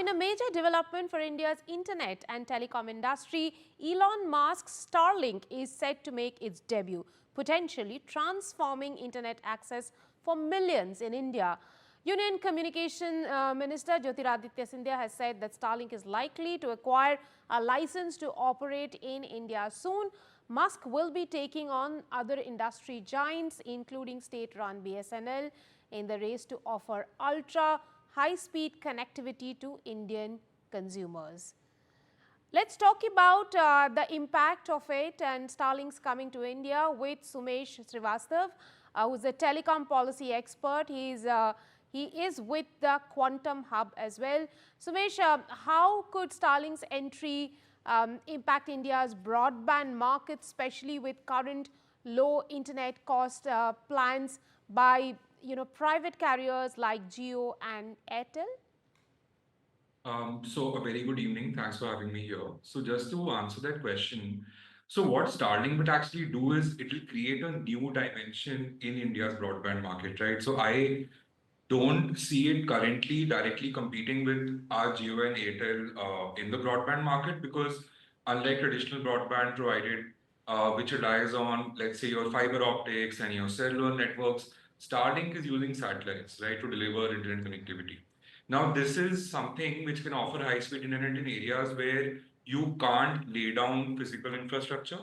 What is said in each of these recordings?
in a major development for India's internet and telecom industry, Elon Musk's Starlink is set to make its debut, potentially transforming internet access for millions in India. Union Communication Minister Jyotiraditya Scindia has said that Starlink is likely to acquire a license to operate in India soon. Musk will be taking on other industry giants, including state-run BSNL, in the race to offer ultra high-speed connectivity to Indian consumers. Let's talk about the impact of it and Starlink's coming to India with Sumesh Srivastav, who's a telecom policy expert. He is with the Quantum Hub as well. Sumesh, how could Starlink's entry impact India's broadband market, especially with current low internet cost plans by private carriers like Jio and Airtel? So a very good evening. Thanks for having me here. So just to answer that question, so what Starlink would actually do is it will create a new dimension in India's broadband market, right? So I don't see it currently directly competing with our Jio and Airtel in the broadband market because unlike traditional broadband provided, which relies on, let's say, your fiber optics and your cellular networks, Starlink is using satellites, right, to deliver internet connectivity. Now, this is something which can offer high-speed internet in areas where you can't lay down physical infrastructure.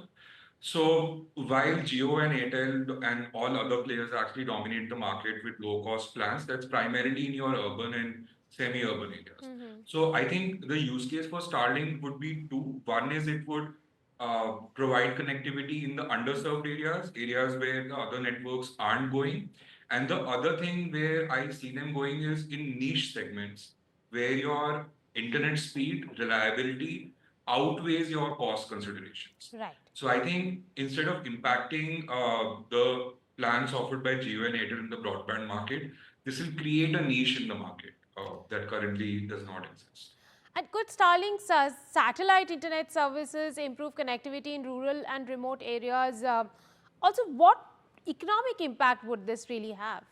So while Jio and Airtel and all other players actually dominate the market with low-cost plans, that's primarily in your urban and semi-urban areas. So I think the use case for Starlink would be two. One is it would provide connectivity in the underserved areas, areas where the other networks aren't going. And the other thing where I see them going is in niche segments where your internet speed, reliability outweighs your cost considerations. Right. So I think instead of impacting the plans offered by Jio and Airtel in the broadband market, this will create a niche in the market that currently does not exist. And could Starlink's satellite internet services improve connectivity in rural and remote areas? Also, what economic impact would this really have?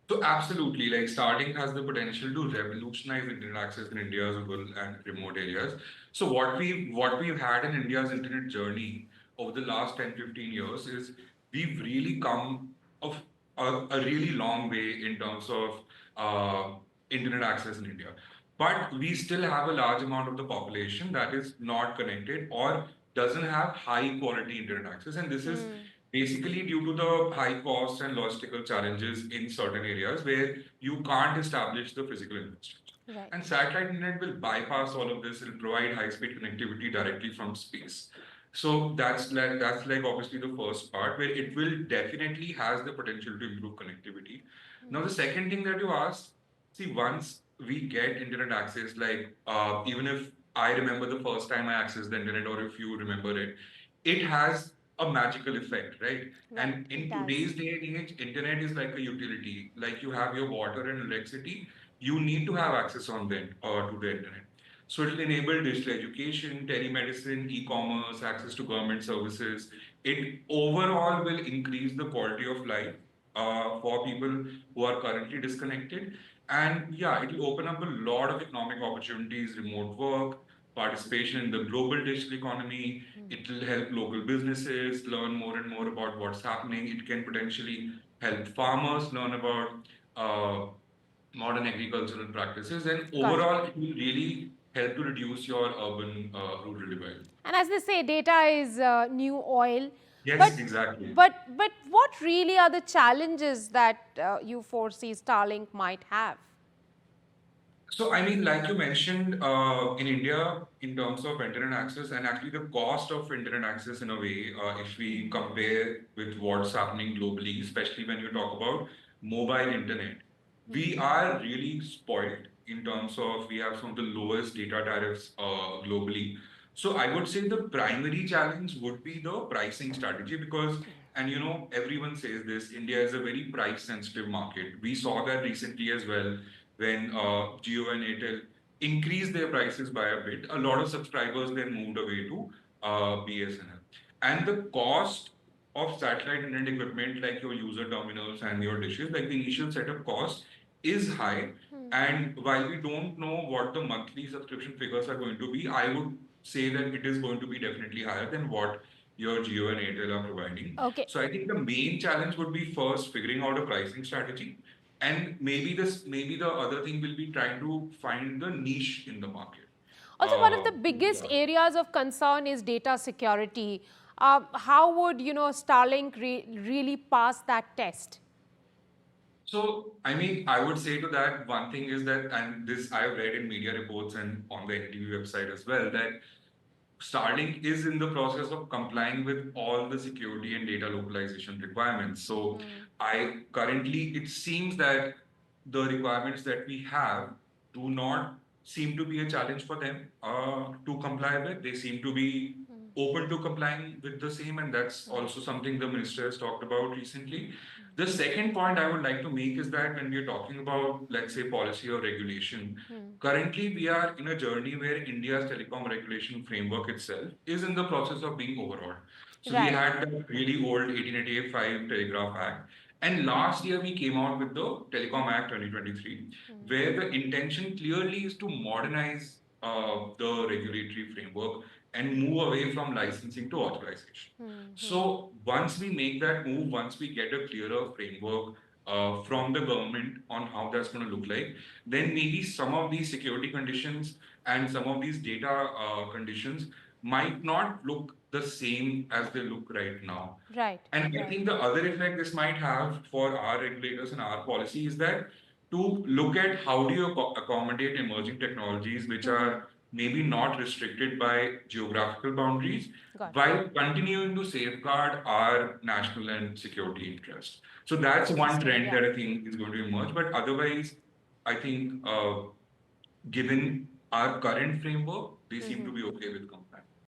So absolutely, like Starlink has the potential to revolutionize internet access in India's rural and remote areas. So what we've had in India's internet journey over the last 10, 15 years is we've really come of a really long way in terms of internet access in India. But we still have a large amount of the population that is not connected or doesn't have high quality internet access. And this is basically due to the high costs and logistical challenges in certain areas where you can't establish the physical infrastructure. Right. And satellite internet will bypass all of this and provide high-speed connectivity directly from space. So that's like obviously the first part where it will definitely has the potential to improve connectivity. Now the second thing that you asked, see once we get internet access, like even if I remember the first time I accessed the internet or if you remember it, it has a magical effect, right? And in today's day and age, internet is like a utility. Like you have your water and electricity, you need to have access on them or to the internet. So it will enable digital education, telemedicine, e-commerce, access to government services. It overall will increase the quality of life for people who are currently disconnected. And yeah, it will open up a lot of economic opportunities, remote work, participation in the global digital economy. It will help local businesses learn more and more about what's happening. It can potentially help farmers learn about modern agricultural practices. And overall, it will really help to reduce your urban rural divide. And as they say, data is new oil. Yes, exactly. But what really are the challenges that you foresee Starlink might have? So, I mean, like you mentioned, in India, in terms of internet access and actually the cost of internet access in a way, if we compare with what's happening globally, especially when you talk about mobile internet, we are really spoiled in terms of we have some of the lowest data tariffs globally. So I would say the primary challenge would be the pricing strategy because, and you know, everyone says this, India is a very price sensitive market. We saw that recently as well when Jio and Airtel increased their prices by a bit. A lot of subscribers then moved away to BSNL. And the cost of satellite internet equipment like your user terminals and your dishes, like the initial setup cost is high, And while we don't know what the monthly subscription figures are going to be, I would say that it is going to be definitely higher than what your Jio and Airtel are providing. Okay. So I think the main challenge would be first figuring out a pricing strategy, and maybe the other thing will be trying to find the niche in the market. Also, one of the biggest Yeah. areas of concern is data security. How would, Starlink really pass that test? So, I mean, I would say to that one thing is that, and this I've read in media reports and on the NDTV website as well, that Starlink is in the process of complying with all the security and data localization requirements. So, I currently, it seems that the requirements that we have do not seem to be a challenge for them to comply with. They seem to be open to complying with the same, and that's also something the minister has talked about recently. The second point I would like to make is that when we're talking about, let's say, policy or regulation, currently we are in a journey where India's telecom regulation framework itself is in the process of being overhauled. So we Right. had the really old 1885 Telegraph Act, and last year we came out with the Telecom Act 2023, where the intention clearly is to modernize the regulatory framework and move away from licensing to authorization. So once we make that move, once we get a clearer framework from the government on how that's going to look like, then maybe some of these security conditions and some of these data conditions might not look the same as they look right now. Right. And I think the other effect this might have for our regulators and our policy is that to look at how do you accommodate emerging technologies which are maybe not restricted by geographical boundaries Got it. while continuing to safeguard our national and security interests. So that's one Interesting. trend Yeah. that I think is going to emerge. But otherwise, I think given our current framework, they seem to be okay with compliance.